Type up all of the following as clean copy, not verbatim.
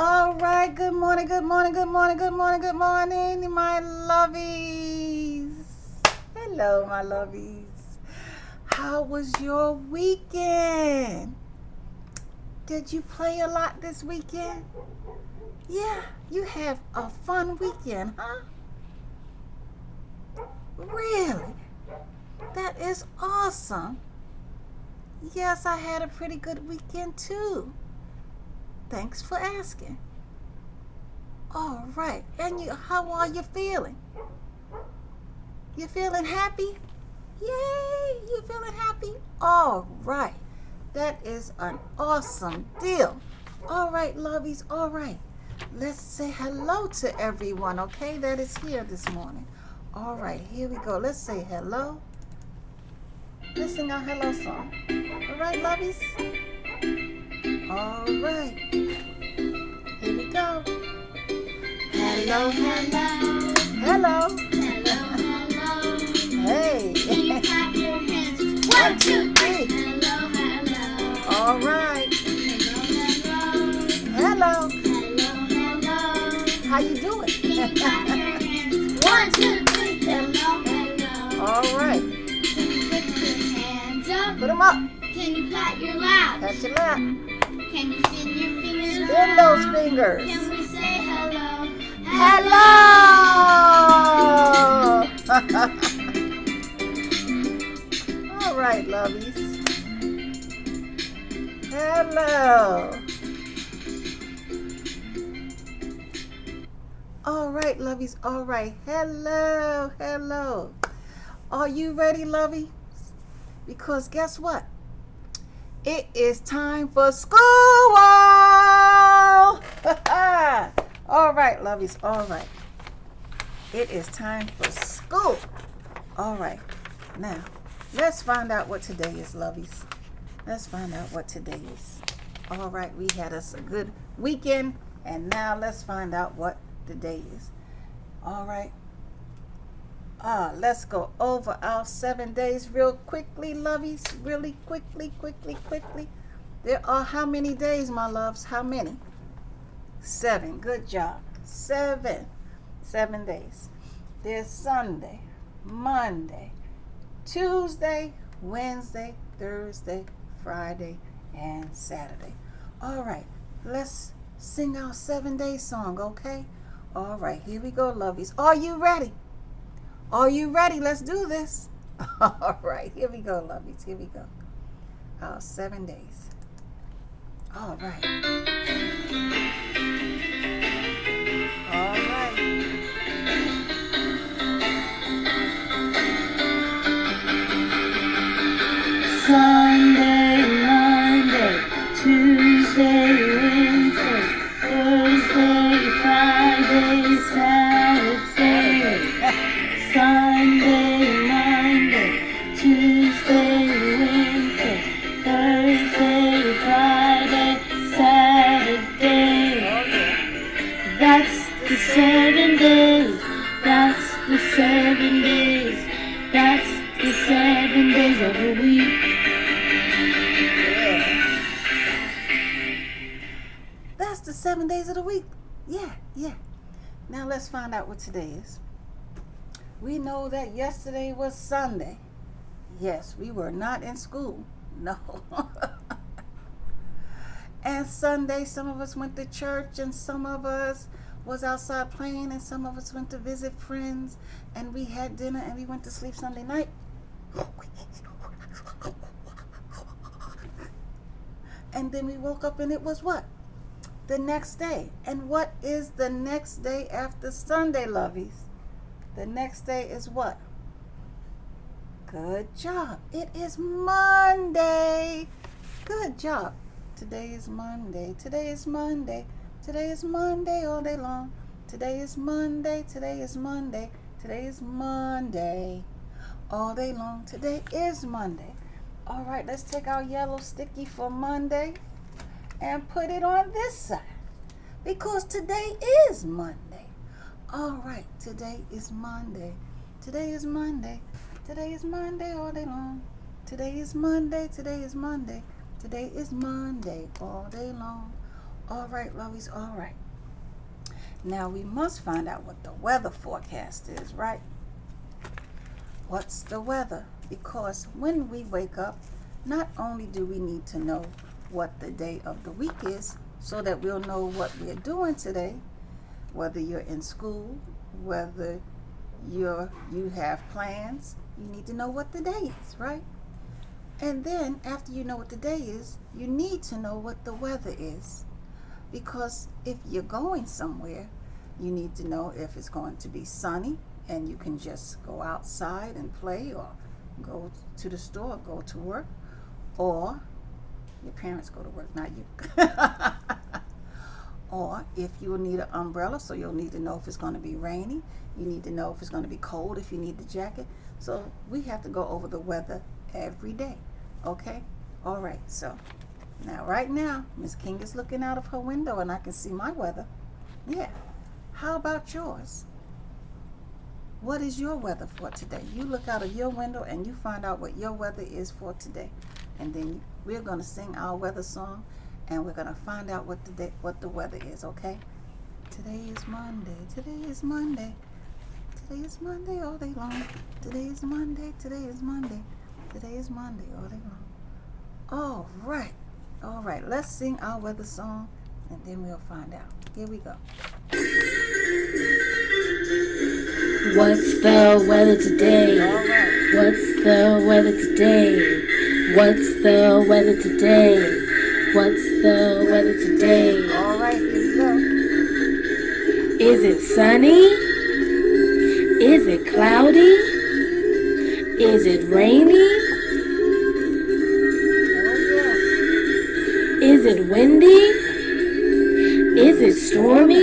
All right, good morning, good morning, good morning, good morning, good morning, my lovies. Hello, my lovies. How was your weekend? Did you play a lot this weekend? Yeah, you have a fun weekend, huh? Really? That is awesome. Yes, I had a pretty good weekend too. Thanks for asking. All right, and how are you feeling? You feeling happy? Yay, you feeling happy? All right, that is an awesome deal. All right, lovies, all right. Let's say hello to everyone, okay, that is here this morning. All right, here we go. Let's say hello. Let's sing our hello song. All right, lovies? All right. Here we go. Hello, hello. Hello. Hello, hello. Hey. Can you clap your hands? 1, 2, 3. Hello, hello. All right. Hello, hello. Hello. Hello, hello. How you doing? Can you clap your hands? 1, 2, 3. Hello, hello. All right. Can you put your hands up? Put them up. Can you pat your lap? Pat your lap. Can you spin your fingers Spin around? those fingers. Can we say hello? Hello. All right, lovies. Hello. All right, lovies. All right. Hello. Hello. Are you ready, lovies? Because guess what? It is time for school. All right, lovies. All right. It is time for school. All right. Now, let's find out what today is, lovies. Let's find out what today is. All right. We had us a good weekend, and now let's find out what the day is. All right. Let's go over our 7 days real quickly, lovies. Really quickly. There are how many days, my loves? How many? 7. Good job. 7. 7 days. There's Sunday, Monday, Tuesday, Wednesday, Thursday, Friday, and Saturday. All right. Let's sing our 7-day song, okay? All right. Here we go, lovies. Are you ready? Are you ready? Let's do this. All right, here we go, lovies. Here we go. Our 7 days. All right. All right. Sunday, Monday, Tuesday, Wednesday, Thursday, Friday, Saturday. Sunday, Monday, Tuesday, Wednesday, Thursday, Friday, Saturday. That's the 7 days. That's the 7 days. That's the 7 days of a week. Yeah. That's the 7 days of the week. Yeah. Now let's find out what today is. We know that yesterday was Sunday. Yes, we were not in school. No. And Sunday, some of us went to church, and some of us was outside playing, and some of us went to visit friends, and we had dinner, and we went to sleep Sunday night. And then we woke up, and it was what? The next day. And what is the next day after Sunday, lovies? The next day is what? Good job. It is Monday. Good job. Today is Monday. Today is Monday. Today is Monday all day long. Today is Monday. Today is Monday. Today is Monday all day long. Today is Monday. All right, let's take our yellow sticky for Monday and put it on this side, because today is Monday. All right, today is Monday. Today is Monday. Today is Monday all day long. Today is Monday. Today is Monday. Today is Monday all day long. All right, Lovies, all right. Now we must find out what the weather forecast is, right? What's the weather? Because when we wake up, not only do we need to know what the day of the week is so that we'll know what we're doing today, whether you're in school, whether you have plans, you need to know what the day is, right? And then after you know what the day is, you need to know what the weather is. Because if you're going somewhere, you need to know if it's going to be sunny and you can just go outside and play, or go to the store, go to work, or your parents go to work, not you. Or if you will need an umbrella, so you'll need to know if it's going to be rainy. You need to know if it's going to be cold, if you need the jacket. So we have to go over the weather every day, okay? All right, so now right now, Miss King is looking out of her window and I can see my weather. Yeah, how about yours? What is your weather for today? You look out of your window and you find out what your weather is for today. And then we're going to sing our weather song and we're going to find out what the weather is, okay? Today is Monday. Today is Monday. Today is Monday all day long. Today is Monday. Today is Monday. Today is Monday all day long. All right. All right. Let's sing our weather song and then we'll find out. Here we go. What's the weather today? All right. What's the weather today? What's the weather today? What's the weather today? All right. Here we go. Is it sunny? Is it cloudy? Is it rainy? Oh, yeah. Is it windy? Is it stormy?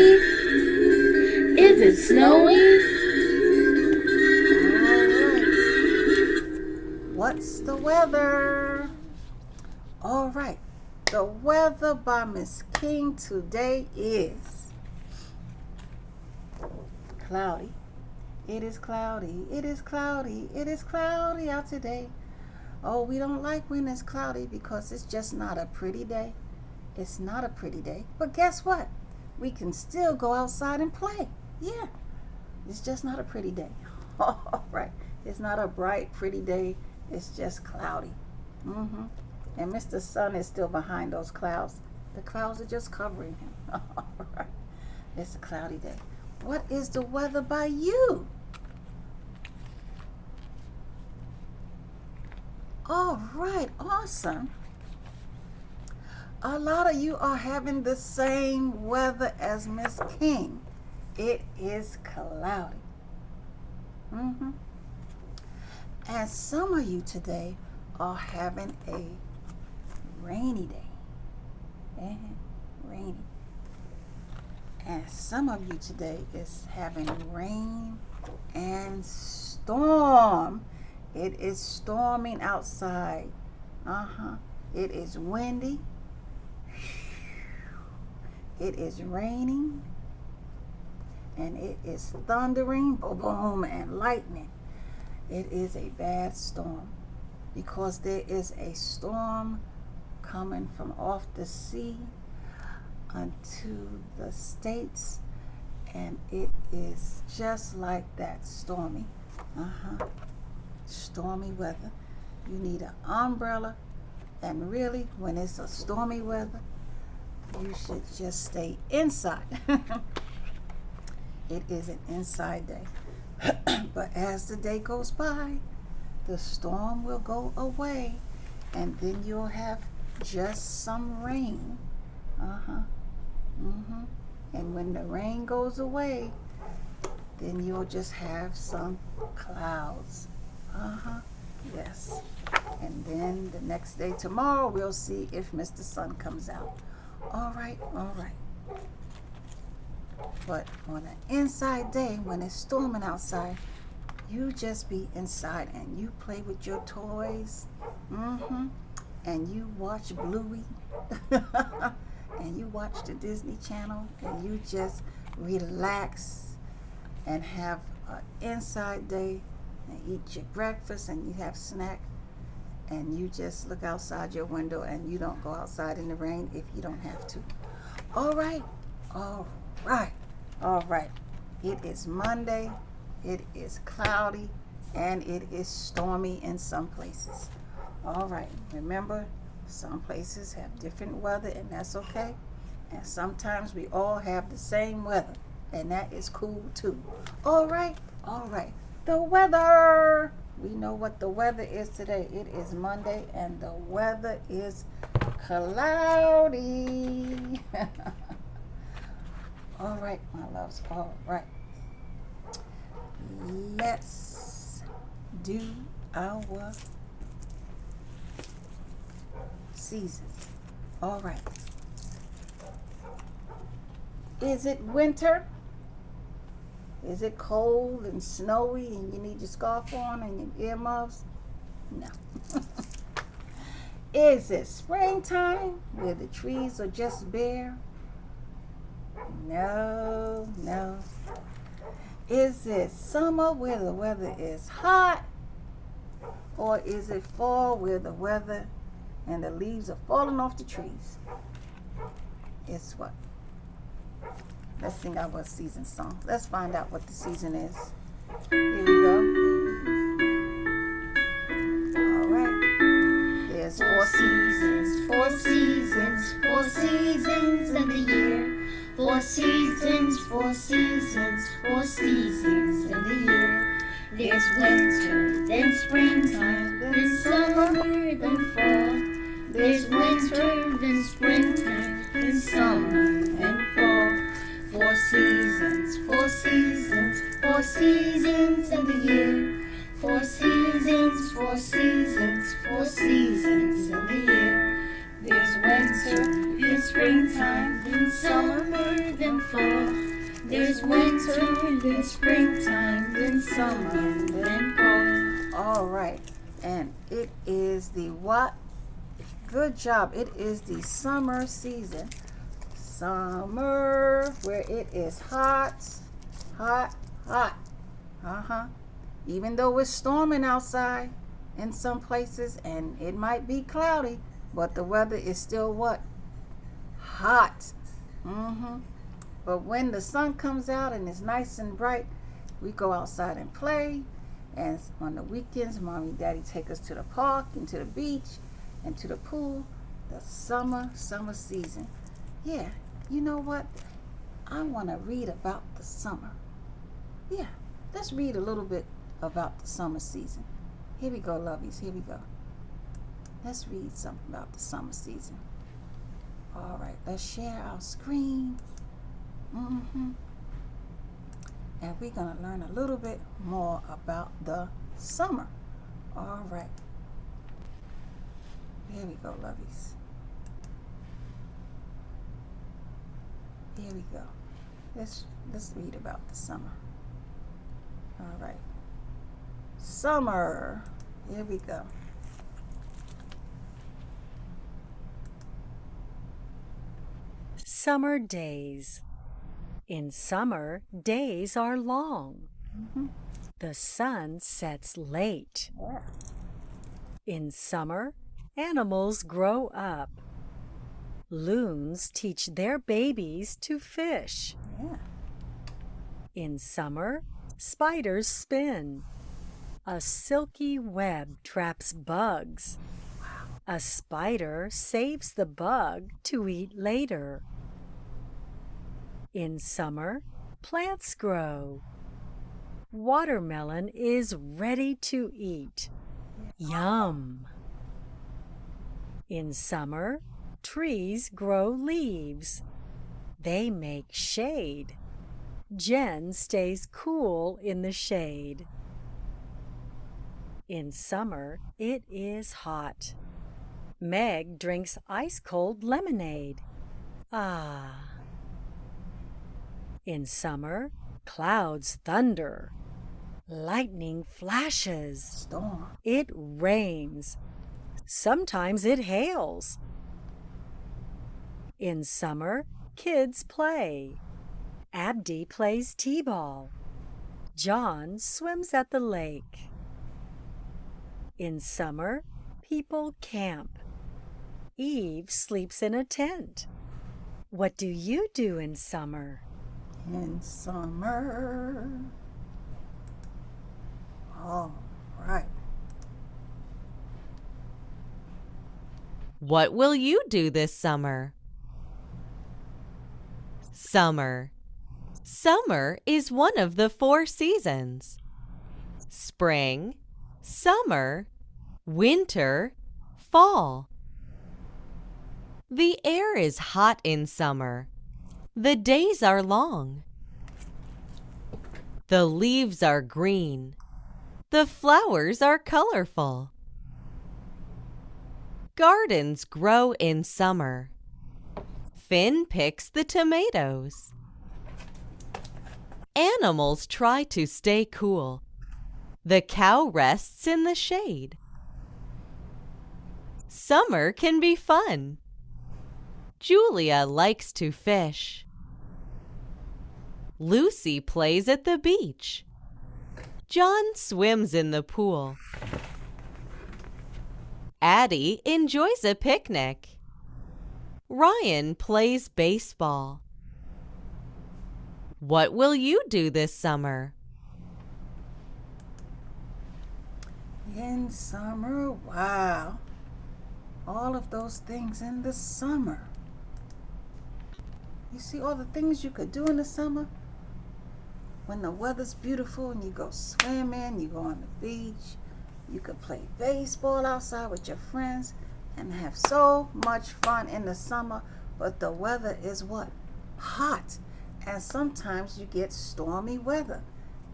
Is it snowing? What's the weather? All right. The weather by Miss King today is cloudy. It is cloudy. It is cloudy. It is cloudy out today. Oh, we don't like when it's cloudy because it's just not a pretty day. It's not a pretty day. But guess what? We can still go outside and play. Yeah. It's just not a pretty day. All right. It's not a bright, pretty day. It's just cloudy. And Mr. Sun is still behind those clouds. The clouds are just covering him. All right. It's a cloudy day. What is the weather by you? All right. Awesome. A lot of you are having the same weather as Miss King. It is cloudy. And some of you today are having a rainy day. Rainy. And some of you today is having rain and storm. It is storming outside. It is windy. It is raining. And it is thundering, boom, boom, and lightning. It is a bad storm because there is a storm coming from off the sea unto the States, and it is just like that, stormy. Stormy weather. You need an umbrella, and really, when it's a stormy weather, you should just stay inside. It is an inside day. But as the day goes by, the storm will go away, and then you'll have just some rain. And when the rain goes away, then you'll just have some clouds. Yes. And then the next day, tomorrow, we'll see if Mr. Sun comes out. All right, all right. But on an inside day, when it's storming outside, you just be inside and you play with your toys. And you watch Bluey. And you watch the Disney Channel. And you just relax and have an inside day and eat your breakfast and you have snack. And you just look outside your window and you don't go outside in the rain if you don't have to. All right. All right. All right. It is Monday. It is cloudy and it is stormy in some places. All right. Remember, some places have different weather and that's okay. And sometimes we all have the same weather and that is cool too. All right. All right. The weather. We know what the weather is today. It is Monday and the weather is cloudy. All right, my loves. All right. Let's do our seasons. All right. Is it winter? Is it cold and snowy and you need your scarf on and your earmuffs? No. Is it springtime where the trees are just bare? No, no. Is it summer where the weather is hot? Or is it fall where the weather and the leaves are falling off the trees? It's what? Let's sing our season song. Let's find out what the season is. Here we go. All right. There's 4 seasons. 4 seasons. 4 seasons in the year. 4 seasons. 4 seasons. 4 seasons in the year. There's winter, then springtime, then summer, then fall. There's winter, then springtime, then summer, then fall. 4 seasons, 4 seasons, 4 seasons in the year. 4 seasons, 4 seasons, 4 seasons in the year. There's winter, then springtime, then summer, then fall. There's winter, then springtime, then summer, then fall. All right, and it is the what? Good job. It is the summer season. Summer, where it is hot, hot, hot. Even though it's storming outside in some places and it might be cloudy, but the weather is still what? Hot. But when the sun comes out and it's nice and bright, we go outside and play. And on the weekends, Mommy and Daddy take us to the park and to the beach and to the pool. The summer season. Yeah. You know what? I want to read about the summer. Yeah, let's read a little bit about the summer season. Here we go, Lovies. Here we go. Let's read something about the summer season. All right, let's share our screen. And we're going to learn a little bit more about the summer. All right. Here we go, Lovies. Here we go. Let's read about the summer. All right. Summer. Here we go. Summer days. In summer, days are long. The sun sets late. Yeah. In summer, animals grow up. Loons teach their babies to fish. Yeah. In summer, spiders spin. A silky web traps bugs. A spider saves the bug to eat later. In summer, plants grow. Watermelon is ready to eat. Yum! In summer, trees grow leaves. They make shade. Jen stays cool in the shade. In summer, it is hot. Meg drinks ice-cold lemonade. Ah! In summer, clouds thunder. Lightning flashes. Storm. It rains. Sometimes it hails. In summer, kids play. Abdi plays t-ball. John swims at the lake. In summer, people camp. Eve sleeps in a tent. What do you do in summer? In summer. All right. What will you do this summer? Summer. Summer is one of the 4 seasons. Spring, summer, winter, fall. The air is hot in summer. The days are long. The leaves are green. The flowers are colorful. Gardens grow in summer. Finn picks the tomatoes. Animals try to stay cool. The cow rests in the shade. Summer can be fun. Julia likes to fish. Lucy plays at the beach. John swims in the pool. Addie enjoys a picnic. Ryan plays baseball. What will you do this summer? In summer, wow. All of those things in the summer. You see all the things you could do in the summer? When the weather's beautiful and you go swimming, you go on the beach, you could play baseball outside with your friends and have so much fun in the summer, but the weather is what? Hot. And sometimes you get stormy weather.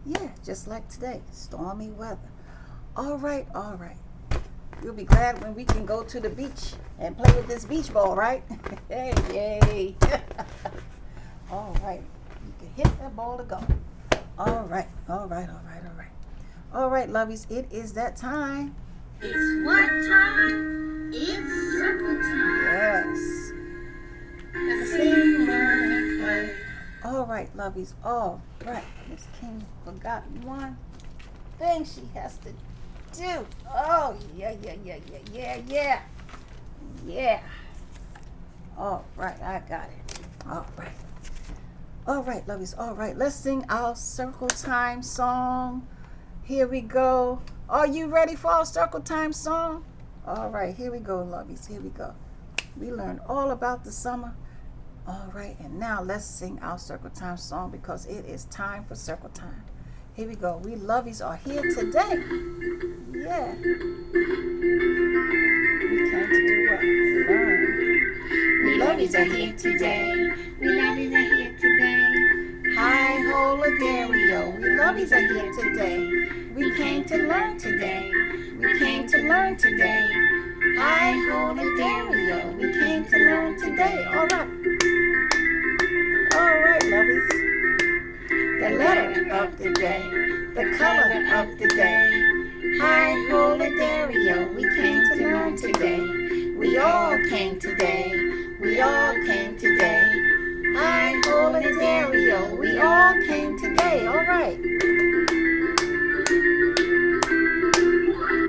Yeah, just like today, stormy weather. All right, all right. You'll be glad when we can go to the beach and play with this beach ball, right? Hey, yay. All right. You can hit that ball to go. All right, all right, all right, all right. All right, lovies, it is that time. It's what time? It's circle time. Yes. Sing, learn, and play. All right, lovies, all right. Miss King forgot one thing she has to do. Oh, yeah. Yeah. All right, I got it. All right. All right, lovies, all right. Let's sing our circle time song. Here we go. Are you ready for our circle time song? All right, here we go, lovies. Here we go. We learned all about the summer. All right, and now let's sing our circle time song because it is time for circle time. Here we go. We lovies are here today. Yeah. We came to do what? Learn. We lovies are here today. We lovies are here today. Hi, Holaderio. We lovies are here today. We came to learn today. We came to learn today. Hi, Holaderio. We came to learn today. All right. All right, lovies. The letter of the day. The color of the day. Hi, Holaderio. We came to learn today. We all came today. We all came today. Hi, Holaderio. We all came today. All right.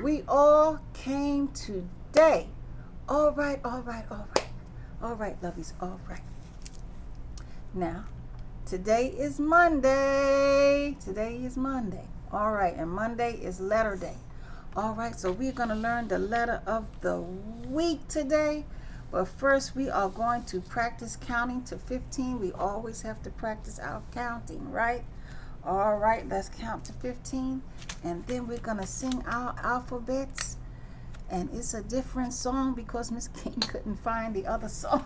We all came today. All right, all right, all right. All right, lovies, all right. Now, today is Monday. Today is Monday. All right, and Monday is letter day. All right, so we're going to learn the letter of the week today. But first, we are going to practice counting to 15. We always have to practice our counting, right? All right, let's count to 15. And then we're going to sing our alphabets. And it's a different song because Miss King couldn't find the other song.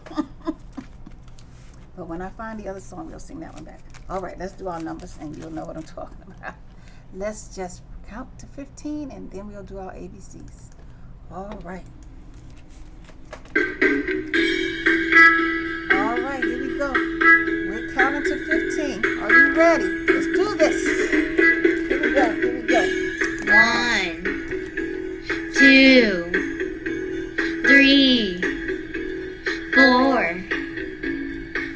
But when I find the other song, we'll sing that one back. All right, let's do our numbers and you'll know what I'm talking about. Let's just count to 15 and then we'll do our ABCs. All right. All right, here we go. We're counting to 15. Are you ready? Let's do this. Here we go, here we go. 1, 2, 3, 4,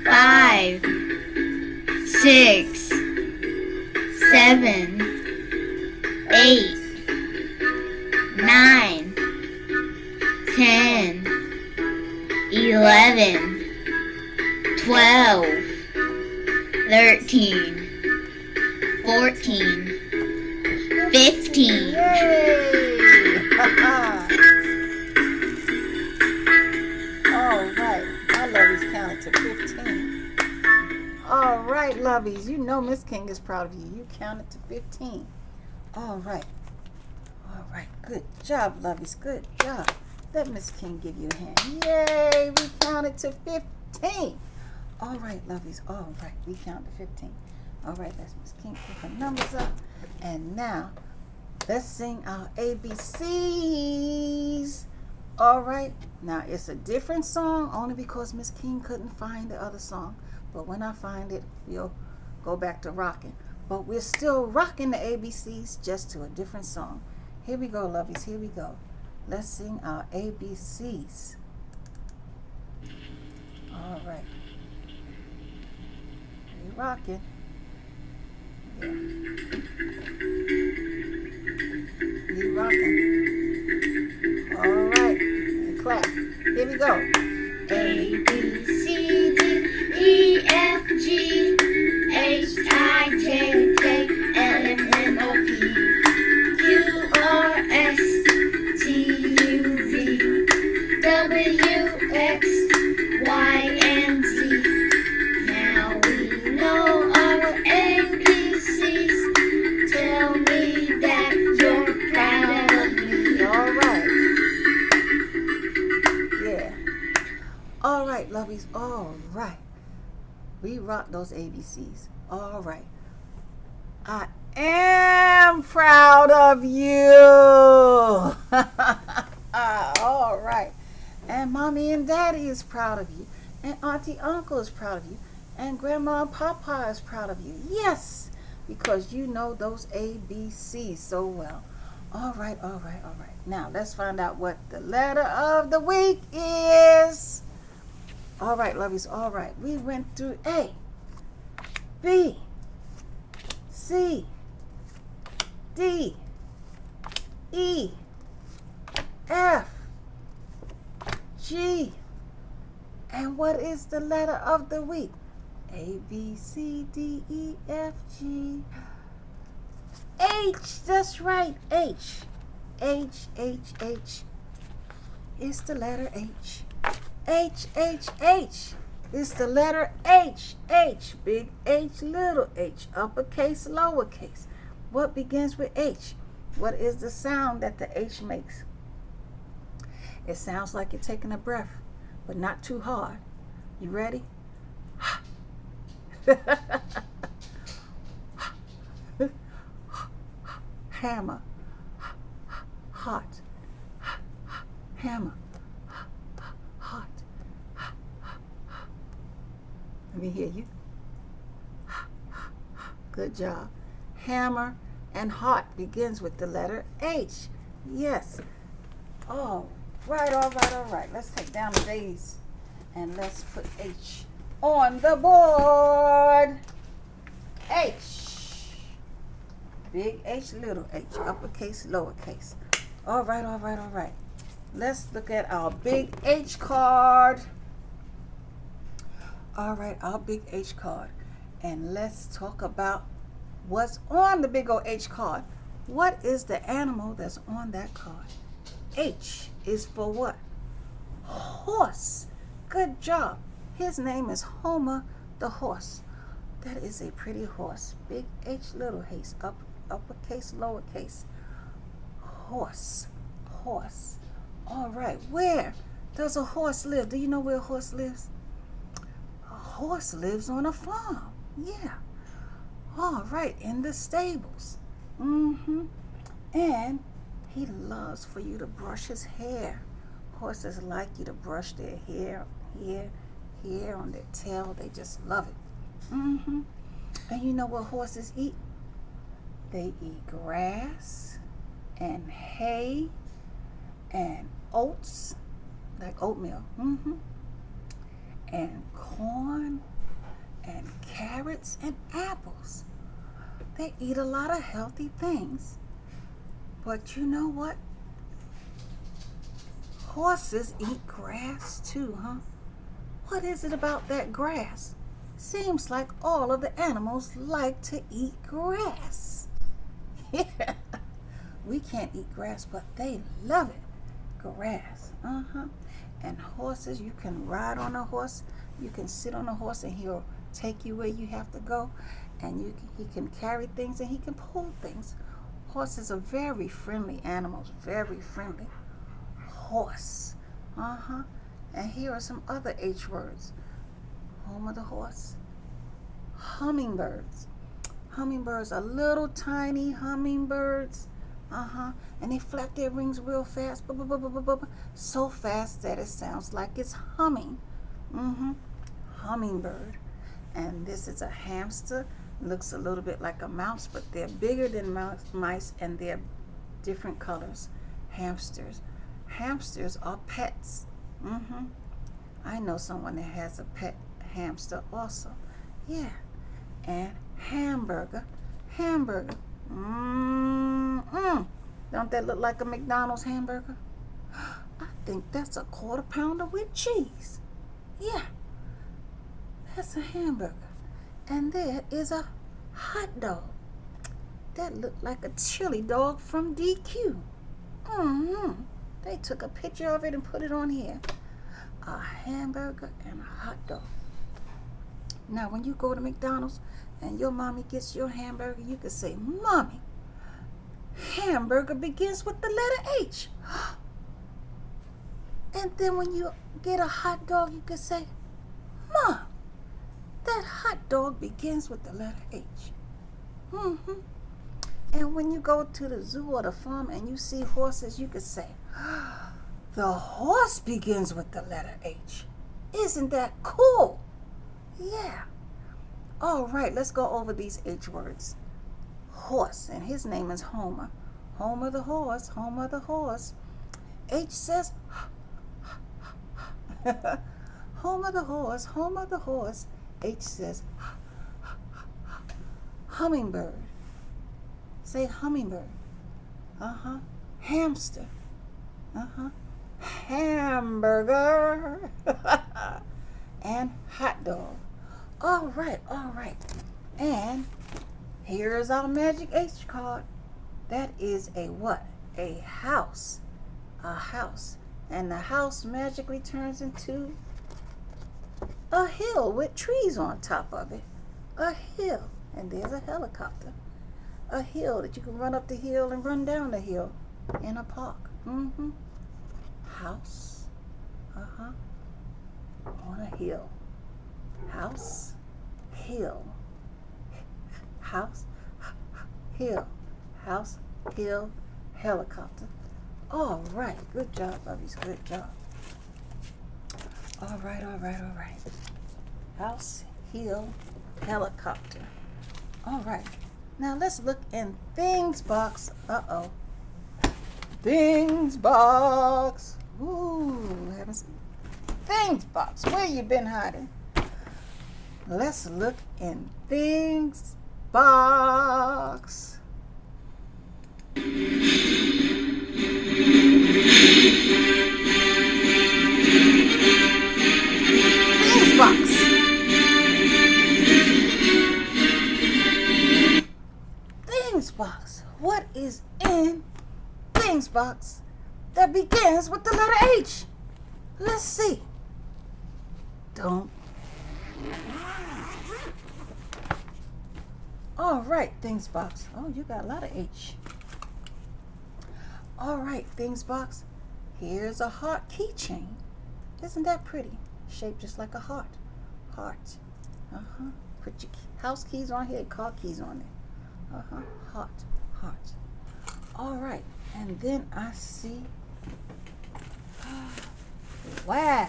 5, 6, 7, 8, 9, 10, 11, 12, 13, 14, 15. Yay! All right. My Lovies counted to 15. All right, Lovies. You know Miss King is proud of you. You counted to 15. All right. All right. Good job, Lovies. Good job. Let Miss King give you a hand. Yay! We counted to 15. All right, Lovies. All right. We counted to 15. All right. Let's Miss King put her numbers up. And now, let's sing our ABCs. All right. Now, it's a different song only because Miss King couldn't find the other song. But when I find it, we'll go back to rocking. But we're still rocking the ABCs, just to a different song. Here we go, Lovies. Here we go. Let's sing our ABCs. All right. We're rocking. Yeah. We're rocking. All right. And clap. Here we go. A, B, C, D, E, F, G, H, I, J, K, L, M, N, O, P, Q, R, S, T, U, V, W, X, Y, and Z. Now we know our ABCs. Tell me that you're proud of me. All right. Yeah. All right, Lovies. All right. We rock those ABCs. All right. I am proud of you. All right. And Mommy and Daddy is proud of you. And Auntie Uncle is proud of you. And Grandma and Papa is proud of you. Yes, because you know those ABCs so well. All right, all right, all right. Now, let's find out what the letter of the week is. All right, Lovies, all right. We went through A, B, C, D, E, F, G. And what is the letter of the week? A, B, C, D, E, F, G. H, that's right, H. H, H, H. It's the letter H. H, H, H. It's the letter H. H, big H, little h, uppercase, lowercase. What begins with H? What is the sound that the H makes? It sounds like you're taking a breath, but not too hard. You ready? Hammer. Hot. Hammer. Hot. Let me hear you. Good job. Hammer and hot begins with the letter H. Yes. All right, all right, all right. Let's take down the days and let's put H on the board. H. Big H, little h, uppercase, lowercase. All right, all right, all right. Let's look at our big H card. All right, our big H card. And let's talk about what's on the big old H card. What is the animal that's on that card? H is for what? Horse. Good job. His name is Homer the horse. That is a pretty horse. Big H, little h, uppercase, lowercase. Horse. Horse. All right. Where does a horse live? Do you know where a horse lives? A horse lives on a farm. Yeah. All right. In the stables. And he loves for you to brush his hair. Horses like you to brush their hair here, here on their tail. They just love it. And you know what horses eat? They eat grass and hay and oats, like oatmeal. And corn and carrots and apples. They eat a lot of healthy things. But you know what? Horses eat grass too, huh? What is it about that grass? Seems like all of the animals like to eat grass. Yeah. We can't eat grass, but they love it. Grass. And horses, you can ride on a horse. You can sit on a horse and he'll take you where you have to go. And he can carry things and he can pull things. Horses are very friendly animals. Very friendly. Horse. And here are some other H words. Home of the horse. Hummingbirds. Hummingbirds are little tiny hummingbirds. And they flap their wings real fast. So fast that it sounds like it's humming. Hummingbird. And this is a hamster. Looks a little bit like a mouse, but they're bigger than mice and they're different colors. Hamsters. Hamsters are pets. I know someone that has a pet hamster also. Yeah. And hamburger. Hamburger. Don't that look like a McDonald's hamburger? I think that's a 1/4 pounder with cheese. Yeah. That's a hamburger. And there is a hot dog. That looked like a chili dog from DQ. They took a picture of it and put it on here. A hamburger and a hot dog. Now, when you go to McDonald's and your mommy gets your hamburger, you can say, Mommy, hamburger begins with the letter H. And then when you get a hot dog, you can say, Mom, that hot dog begins with the letter H. And when you go to the zoo or the farm and you see horses, you can say, the horse begins with the letter H. Isn't that cool? Yeah. All right, let's go over these H words. Horse, and his name is Homer. Homer the horse, Homer the horse. H says, Homer the horse, Homer the horse. H says, hummingbird. Say hummingbird. Hamster. Hamburger. And hot dog. All right. And here's our magic H card. That is a what? A house. A house. And the house magically turns into a hill with trees on top of it. A hill. And there's a helicopter. A hill that you can run up the hill and run down the hill in a park. House. On a hill. House. Hill. House. Hill. House. Hill. Helicopter. All right. Good job, Lovies. Good job. All right. House. Hill. Helicopter. All right. Now let's look in Things box. Things box. Ooh, haven't seen Things box. Where you been hiding? Let's look in Things box. Things box. Things box. What is in Things box that begins with the letter H? Let's see. Don't. All right, Things box. Oh, you got a lot of H. All right, Things box. Here's a heart keychain. Isn't that pretty? Shaped just like a heart. Heart. Put your house keys on here, car keys on it. Heart. All right, and then I see. Wow.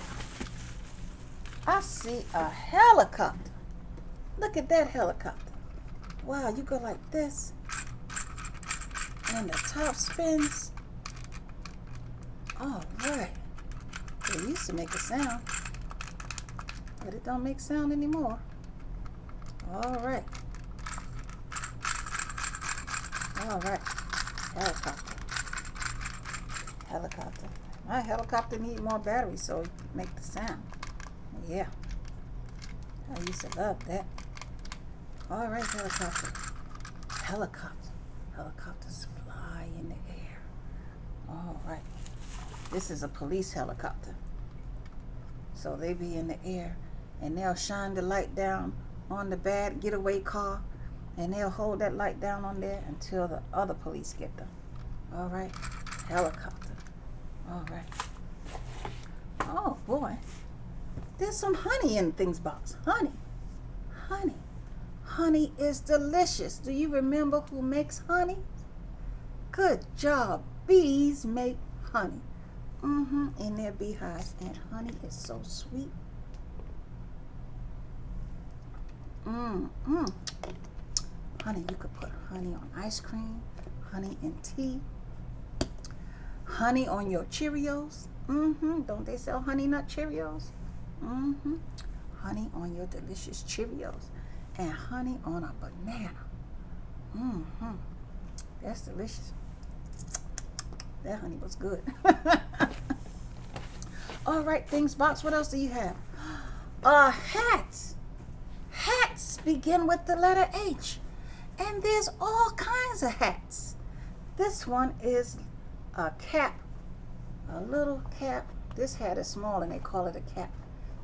I see a helicopter. Look at that helicopter. Wow, you go like this. And the top spins. All right. It used to make a sound. But it don't make sound anymore. All right. Helicopter. My helicopter need more battery so it can make the sound. Yeah. I used to love that. All right, helicopter. Helicopter. Helicopters fly in the air. All right. This is a police helicopter. So they be in the air and they'll shine the light down on the bad getaway car and they'll hold that light down on there until the other police get them. All right. Helicopter. All right. Oh boy. There's some honey in things box. Honey. Honey. Honey is delicious. Do you remember who makes honey? Good job. Bees make honey. In their beehives. And honey is so sweet. Honey, you could put honey on ice cream, honey in tea, honey on your Cheerios. Don't they sell honey nut Cheerios? Honey on your delicious Cheerios. And honey on a banana. That's delicious. That honey was good. All right, things box. What else do you have? Hats. Hats begin with the letter H. And there's all kinds of hats. This one is a cap. A little cap. This hat is small and they call it a cap.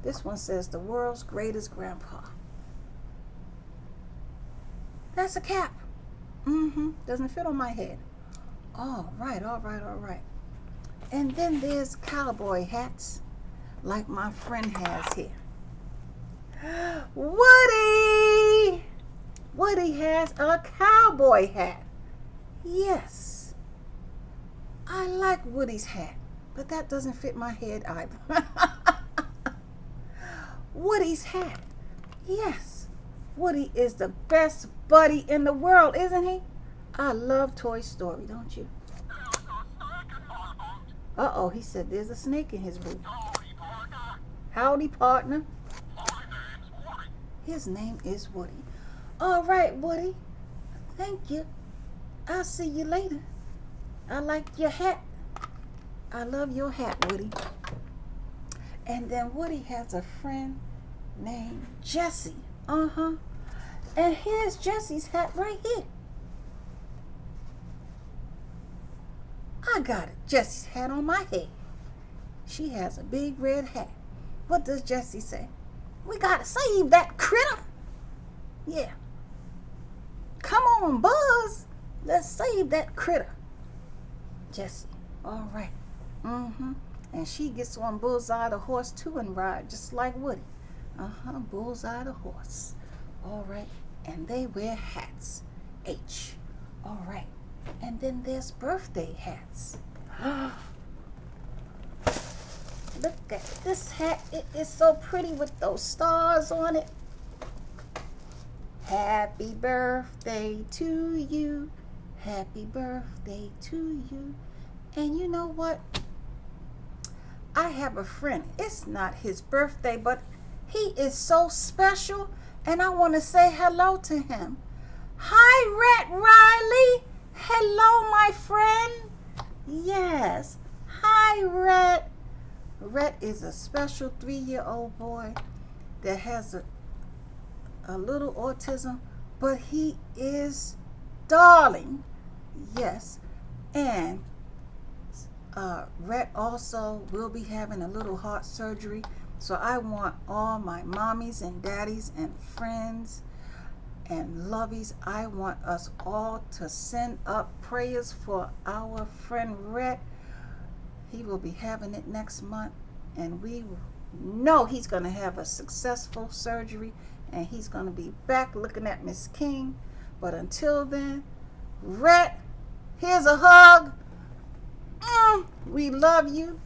This one says the world's greatest grandpa. That's a cap. Doesn't fit on my head. All right. And then there's cowboy hats, like my friend has here. Woody! Woody has a cowboy hat. Yes. I like Woody's hat, but that doesn't fit my head either. Woody's hat. Yes. Woody is the best buddy in the world, isn't he? I love Toy Story, don't you? Uh-oh, he said there's a snake in his boot. Howdy, partner. His name is Woody. All right, Woody. Thank you. I'll see you later. I like your hat. I love your hat, Woody. And then Woody has a friend named Jessie. And here's Jessie's hat right here. I got it. Jessie's hat on my head. She has a big red hat. What does Jessie say? We gotta save that critter. Yeah. Come on, Buzz. Let's save that critter. Jessie. All right. And she gets on Bullseye the horse too and ride just like Woody. Bullseye the horse. All right. And they wear hats. H. All right. And then there's birthday hats. Look at this hat. It is so pretty with those stars on it. Happy birthday to you. Happy birthday to you. And you know what? I have a friend. It's not his birthday, but he is so special. And I want to say hello to him. Hi, Rhett Riley. Hello, my friend. Yes. Hi, Rhett. Rhett is a special 3-year-old boy that has a little autism, but he is darling. Yes. And Rhett also will be having a little heart surgery. So I want all my mommies and daddies and friends and lovies, I want us all to send up prayers for our friend Rhett. He will be having it next month, and we know he's going to have a successful surgery, and he's going to be back looking at Miss King. But until then, Rhett, here's a hug. We love you.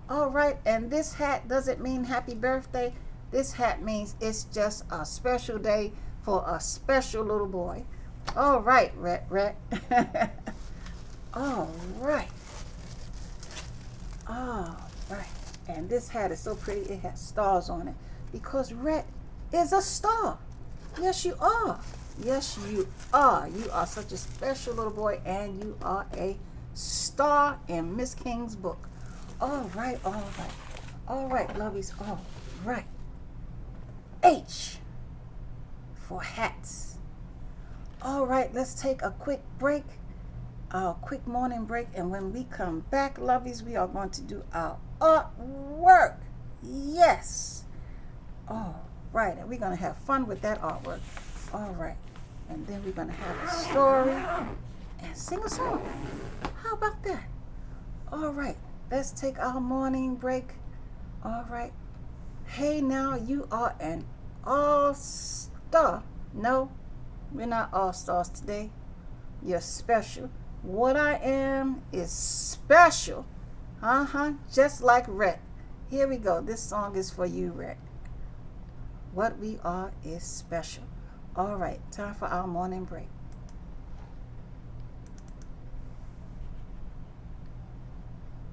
All right, and this hat doesn't mean happy birthday. This hat means it's just a special day for a special little boy. All right, Rhett. All right. And this hat is so pretty. It has stars on it because Rhett is a star. Yes, you are. Yes, you are. You are such a special little boy, and you are a star in Miss King's book. All right, Lovies. All right. H for hats. All right, let's take a quick break, our quick morning break, and when we come back, lovies, we are going to do our artwork. Yes. All right, and we're going to have fun with that artwork. All right, and then we're going to have a story and sing a song. How about that? All right, let's take our morning break. All right. Hey, now you are an all-star. No, we're not all-stars today. You're special. What I am is special. Just like Rhett. Here we go. This song is for you, Rhett. What we are is special. All right, time for our morning break.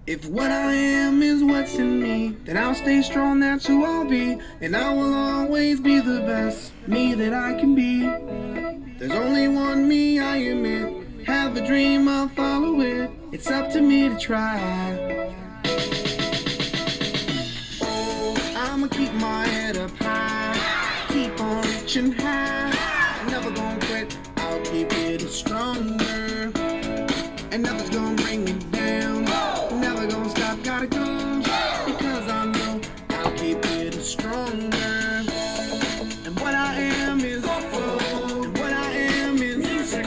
If what I am is what's in me, then I'll stay strong, that's who I'll be. And I will always be the best me that I can be. There's only one me, I admit. Have a dream, I'll follow it. It's up to me to try. Oh, I'ma keep my head up high. Keep on reaching high. Never gonna quit, I'll keep getting stronger. And nothing's gonna bring me down. Never gonna stop, gotta go. Because I know I'll keep getting stronger. And what I am is oh, and what I am is and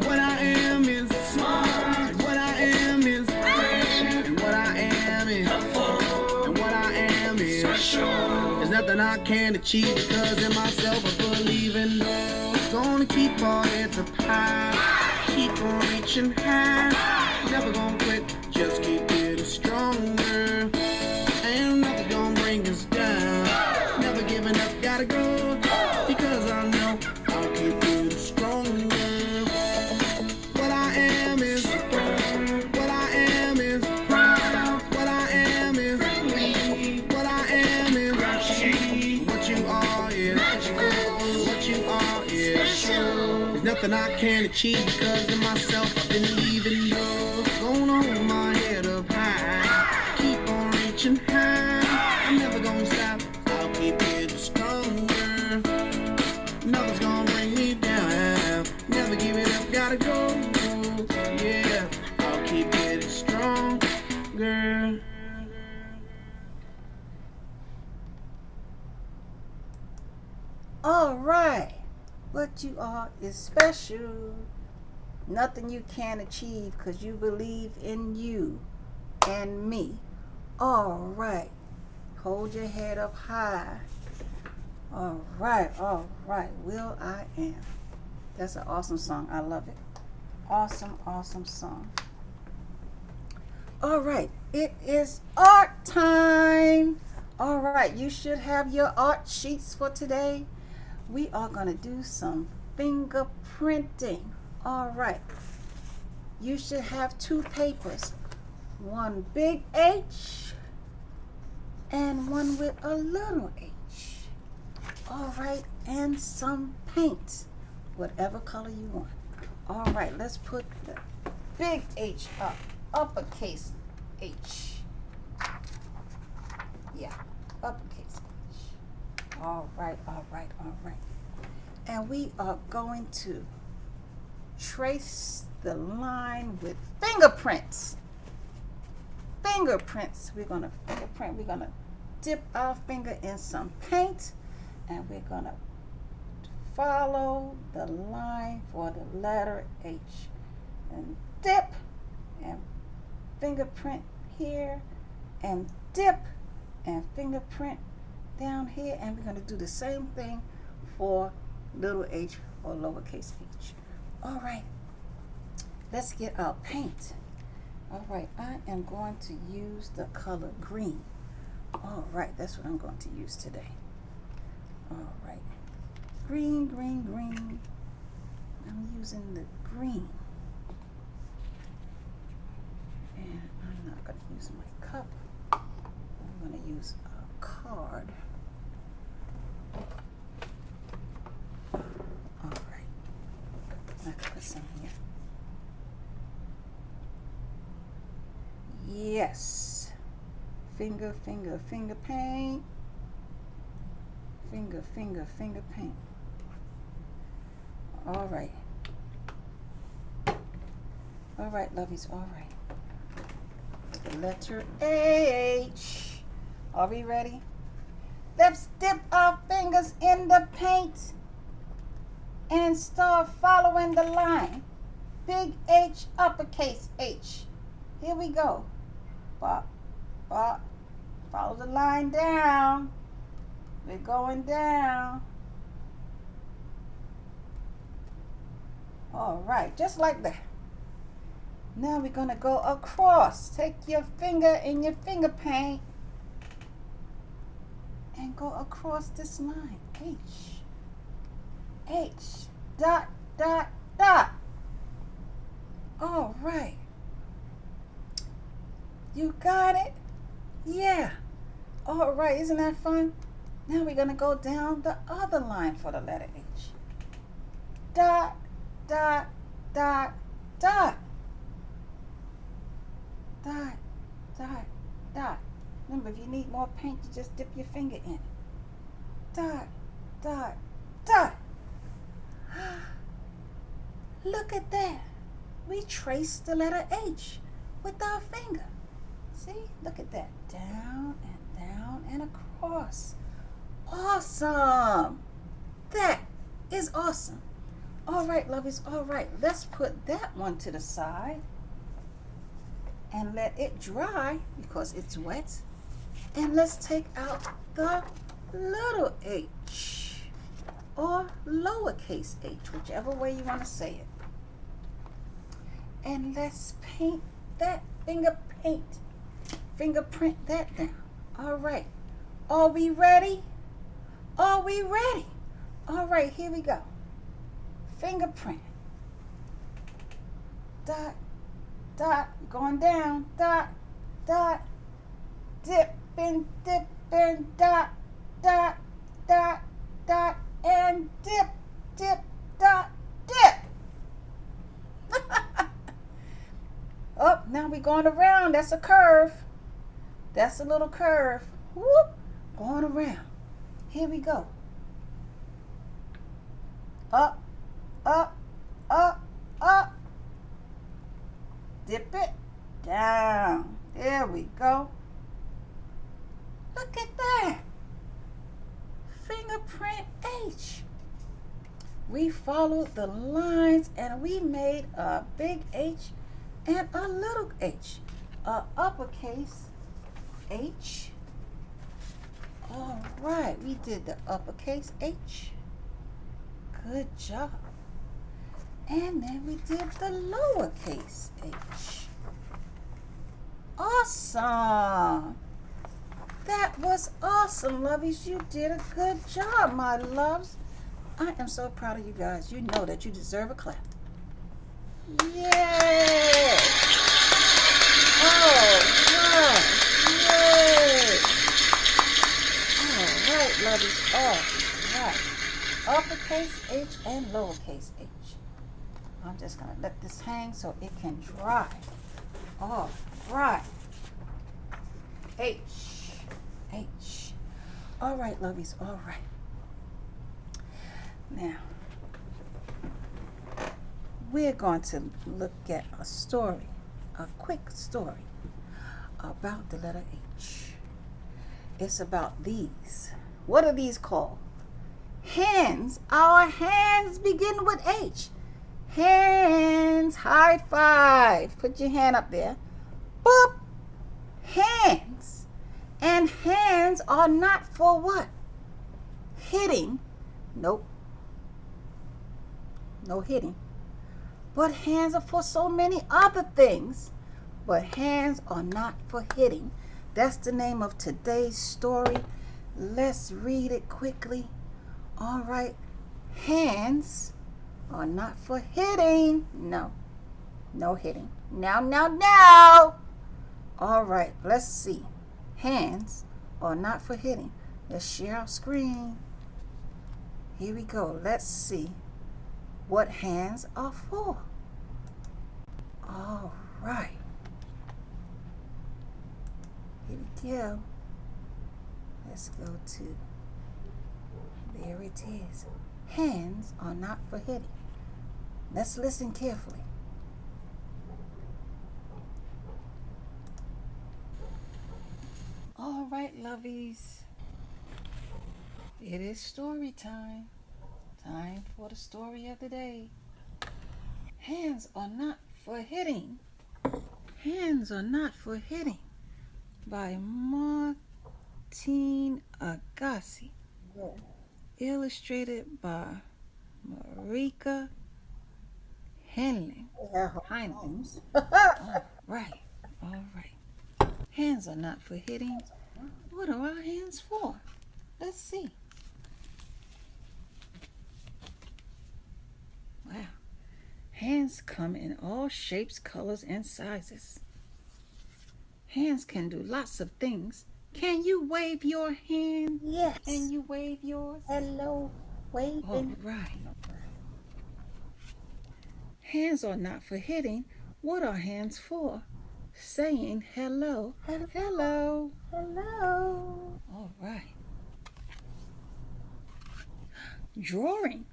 what I am is smart. And what I am is and what I am is and what I am is there's nothing I can't achieve because in myself I believe in. Gonna keep our heads up high. Keep on reaching high. Never gonna quit, just keep getting stronger. And nothing's gonna bring us down. Never giving up, gotta go. Because I know I'll keep getting stronger. What I am is what I am is proud. What I am is what I am is what you are is what you are is. There's nothing I can't achieve because of myself. I believe in you. Gonna hold my head up high. Keep on reaching high. I'm never gonna stop. I'll keep getting stronger. Nothing's gonna bring me down. Never give it up. Gotta go. Yeah. I'll keep getting stronger. All right. What you are is special. Nothing you can't achieve because you believe in you and me. All right. Hold your head up high. All right. Will I Am. That's an awesome song. I love it. Awesome song. All right. It is art time. All right. You should have your art sheets for today. We are going to do some fingerprinting. All right. You should have two papers. One big H and one with a little h. All right. And some paint. Whatever color you want. All right. Let's put the big H up. Uppercase H. Yeah. Uppercase H. All right. And we are going to trace the line with fingerprints. We're going to fingerprint. We're going to dip our finger in some paint and we're going to follow the line for the letter H. And dip and fingerprint here and dip and fingerprint down here, and we're going to do the same thing for little h or lowercase h. All right, let's get our paint. All right, I am going to use the color green. All right, that's what I'm going to use today. All right, green. I'm using the green. And I'm not going to use my cup. I'm going to use a card. All right, I can put some here. Yes. Finger paint. Finger paint. All right. All right, lovies, all right. The letter H. Are we ready? Let's dip our fingers in the paint and start following the line. Big H, uppercase H. Here we go. Bop, bop. Follow the line down. We're going down. All right, just like that. Now we're going to go across. Take your finger in your finger paint and go across this line. H. H. Dot, dot, dot. All right. You got it? Yeah. All right, isn't that fun? Now we're going to go down the other line for the letter H. Dot, dot, dot, dot. Dot, dot, dot. Remember, if you need more paint, you just dip your finger in it. Dot, dot, dot. Look at that. We traced the letter H with our finger. See? Look at that. Down and across. Awesome. That is awesome. All right, lovies. All right. Let's put that one to the side and let it dry because it's wet. And let's take out the little h or lowercase h, whichever way you want to say it. And let's paint that fingerprint that down. All right. Are we ready? Are we ready? All right, here we go. Fingerprint. Dot, dot, going down. Dot, dot, dipping, dot, dot, dot, dot, and dip, dot, dip. Oh, now we're going around. That's a curve. That's a little curve. Whoop, going around. Here we go. Up, up, up, up. Dip it down. There we go. Look at that. Fingerprint H. We followed the lines and we made a big H and a little h. A uppercase H. All right, we did the uppercase H. Good job. And then we did the lowercase h. Awesome. That was awesome, lovies. You did a good job, my loves. I am so proud of you guys. You know that you deserve a clap. Yay! All right. Yay! All right, lovies. All right. Uppercase H and lowercase h. I'm just going to let this hang so it can dry. All right. H. All right, lovies. All right. Now, we're going to look at a story, a quick story about the letter H. It's about these. What are these called? Hands. Our hands begin with H. Hands. High five. Put your hand up there. Boop. Hands. And hands are not for what? Hitting. Nope. No hitting. But hands are for so many other things. But hands are not for hitting. That's the name of today's story. Let's read it quickly. All right. Hands are not for hitting. No. No hitting. No. All right. Let's see. Hands are not for hitting. Let's share our screen. Here we go. Let's see what hands are for. All right. Here we go. Let's go to There it is. Hands are not for hitting. Let's listen carefully. All right, lovies. It is story time. Time for the story of the day. Hands are not for hitting. Hands are not for hitting by Martine Agassi. Illustrated by Marika Heinlein. All right. Hands are not for hitting. What are our hands for? Let's see. Wow. Hands come in all shapes, colors, and sizes. Hands can do lots of things. Can you wave your hand? Yes. Can you wave yours? Hello, waving. All right. Hands are not for hitting. What are hands for? Saying hello. Hello. Hello. All right. Drawing.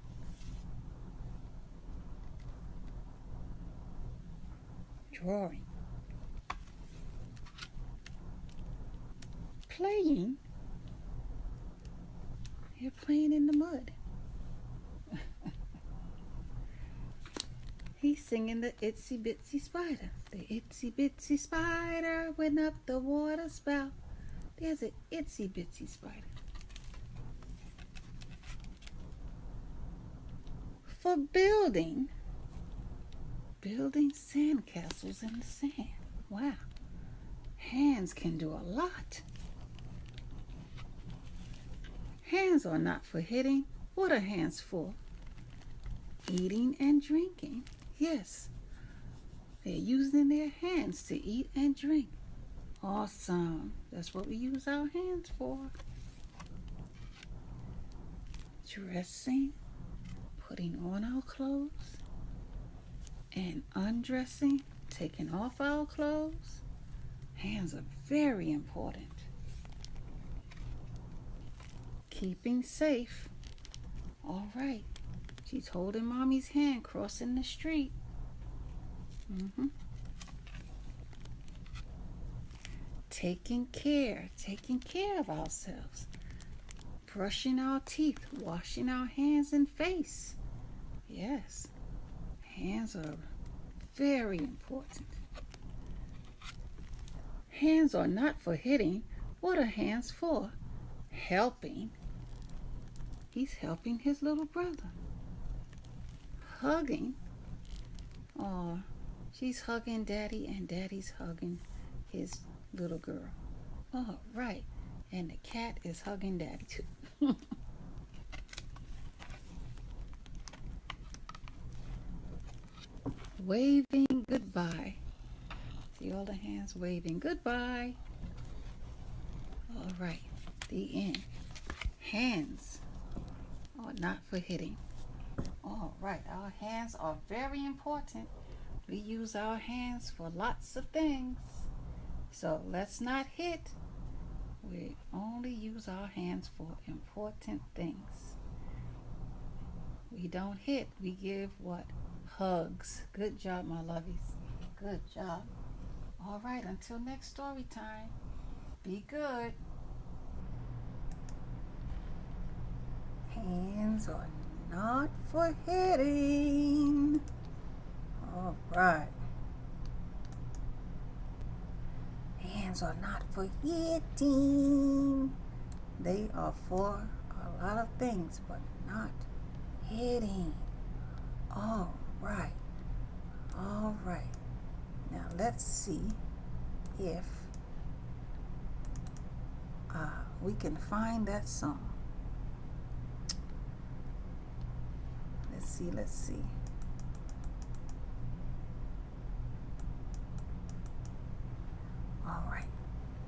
Drawing. Playing. You're playing in the mud. He's singing the itsy bitsy spider. The itsy bitsy spider went up the water spout. There's an itsy bitsy spider. For building. Building sandcastles in the sand. Wow. Hands can do a lot. Hands are not for hitting. What are hands for? Eating and drinking. Yes. They're using their hands to eat and drink. Awesome. That's what we use our hands for. Dressing, putting on our clothes, and undressing, taking off our clothes. Hands are very important. Keeping safe. All right. She's holding mommy's hand crossing the street. Taking care of ourselves. Brushing our teeth, washing our hands and face. Yes, hands are very important. Hands are not for hitting. What are hands for? Helping. He's helping his little brother. Hugging. Oh, she's hugging Daddy and Daddy's hugging his little girl. Oh, right. And the cat is hugging Daddy too. Waving goodbye. See all the hands waving goodbye. All right, the end. Hands are not for hitting. All right, our hands are very important. We use our hands for lots of things. So let's not hit. We only use our hands for important things. We don't hit. We give what? Hugs. Good job, my lovies. Good job. All right, until next story time. Be good. Hands are not for hitting. All right. Hands are not for hitting. They are for a lot of things, but not hitting. All right. All right. Now let's see if we can find that song. Let's see. All right.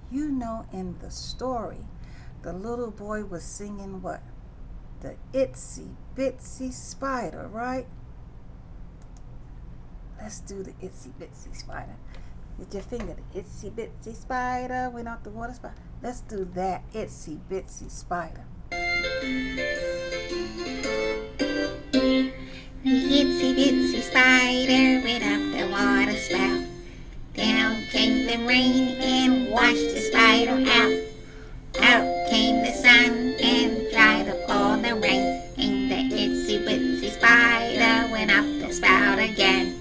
You know, in the story, the little boy was singing what? The itsy bitsy spider, right? Let's do the itsy bitsy spider. With your finger, the itsy bitsy spider went off the water spout. Let's do that itsy bitsy spider. The itsy bitsy spider went up the water spout. Down came the rain and washed the spider out. Out came the sun and dried up all the rain. And the itsy bitsy spider went up the spout again.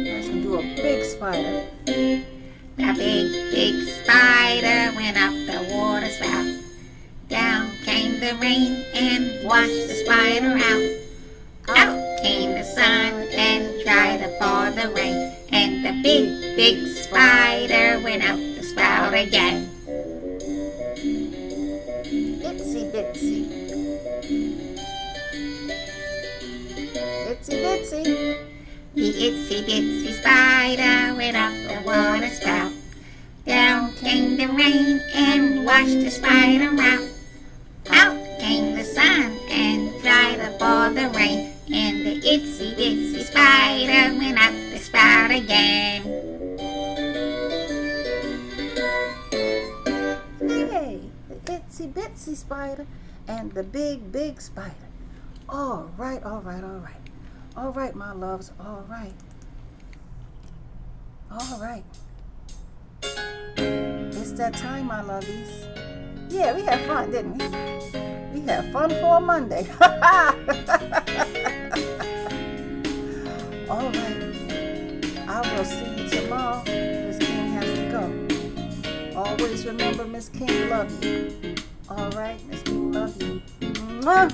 Let's do a big spider. The big spider went up the water spout. Down came the rain and washed the spider out. Out came the sun and dried up all the rain. And the big spider went up the spout again. Itsy bitsy. Itsy bitsy. The itsy bitsy spider went up the water spout. Down came the rain and washed the spider out. Out came the sun and dried up all the rain. And the itsy bitsy spider went up the spout again. Hey, the itsy bitsy spider and the big spider. All right, all right, all right. All right, my loves, all right. All right. It's that time, my lovies. Yeah, we had fun, didn't we? We had fun for a Monday. All right. I will see you tomorrow. Miss King has to go. Always remember, Miss King love you. All right, Miss King love you. Mwah!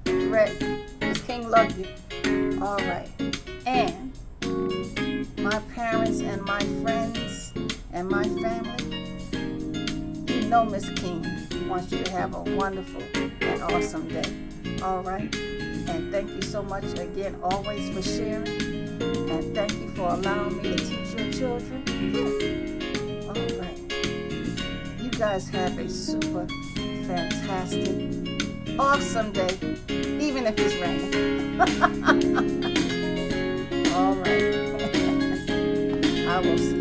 Red, Miss King love you. All right. And my parents and my friends and my family, you know Miss King wants you to have a wonderful and awesome day. All right? And thank you so much again always for sharing. And thank you for allowing me to teach your children. Yeah. All right. You guys have a super fantastic, awesome day, even if it's raining. All right. I will see